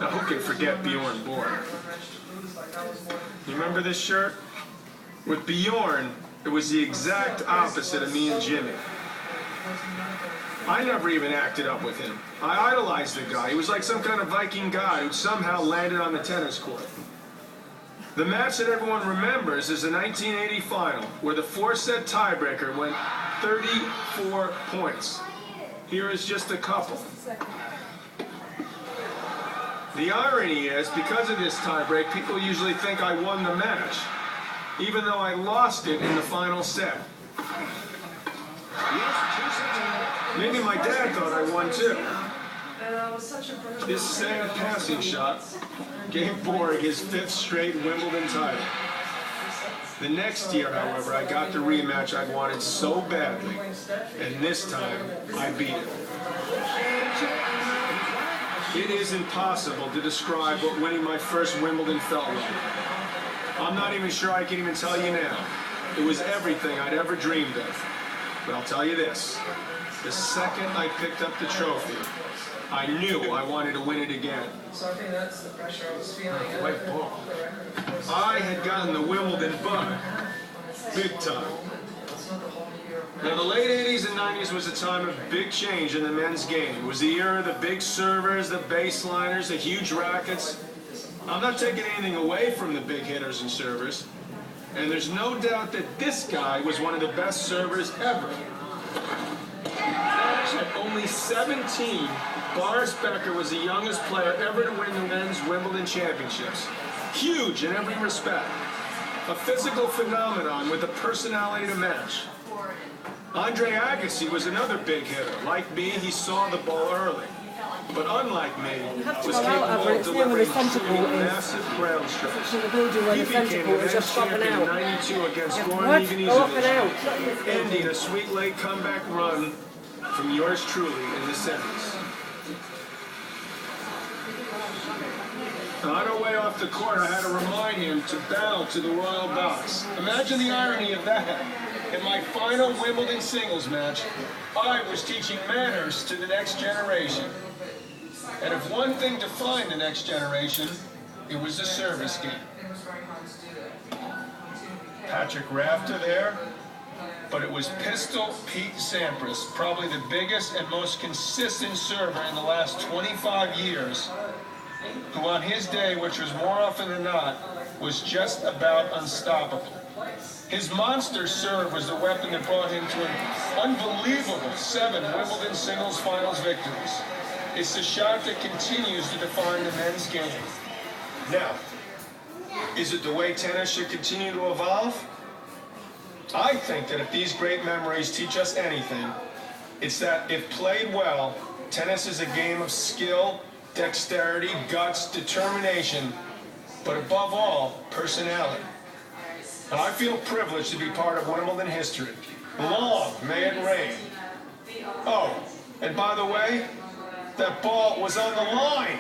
Now, who can forget Bjorn Borg? You remember this shirt? With Bjorn, it was the exact opposite of me and Jimmy. I never even acted up with him. I idolized the guy. He was like some kind of Viking god who somehow landed on the tennis court. The match that everyone remembers is the 1980 final, where the four-set tiebreaker went 34 points. Here is just a couple. The irony is, because of this tiebreak, people usually think I won the match, even though I lost it in the final set. Maybe my dad thought I won too. This sad passing shot gave Borg his 5th straight Wimbledon title. The next year, however, I got the rematch I wanted so badly, and this time I beat him. It is impossible to describe what winning my first Wimbledon felt like. I'm not even sure I can even tell you now. It was everything I'd ever dreamed of. But I'll tell you this. The second I picked up the trophy, I knew I wanted to win it again. So I think that's the pressure I was feeling. White ball. I had gotten the Wimbledon bug. Big time. Now, the late 80s and 90s was a time of big change in the men's game. It was the era of the big servers, the baseliners, the huge rackets. I'm not taking anything away from the big hitters and servers. And there's no doubt that this guy was one of the best servers ever. At only 17, Boris Becker was the youngest player ever to win the men's Wimbledon championships. Huge in every respect. A physical phenomenon with a personality to match. Andre Agassi was another big hitter. Like me, he saw the ball early. But unlike me, was capable of delivering massive ground strokes. He became the men's champion in '92 against Goran Ivanisevic, ending a sweet late comeback run from yours truly in the semis. On our way off the court, I had to remind him to bow to the royal box. Imagine the irony of that. In my final Wimbledon singles match, I was teaching manners to the next generation. And if one thing defined the next generation, it was the service game. Patrick Rafter there, but it was Pistol Pete Sampras, probably the biggest and most consistent server in the last 25 years, who on his day, which was more often than not, was just about unstoppable. His monster serve was the weapon that brought him to an unbelievable 7 Wimbledon singles finals victories. It's the shot that continues to define the men's game. Now, is it the way tennis should continue to evolve? I think that if these great memories teach us anything, it's that if played well, tennis is a game of skill, dexterity, guts, determination, but above all, personality. And I feel privileged to be part of Wimbledon history. Long may it reign. Oh, and by the way, that ball was on the line.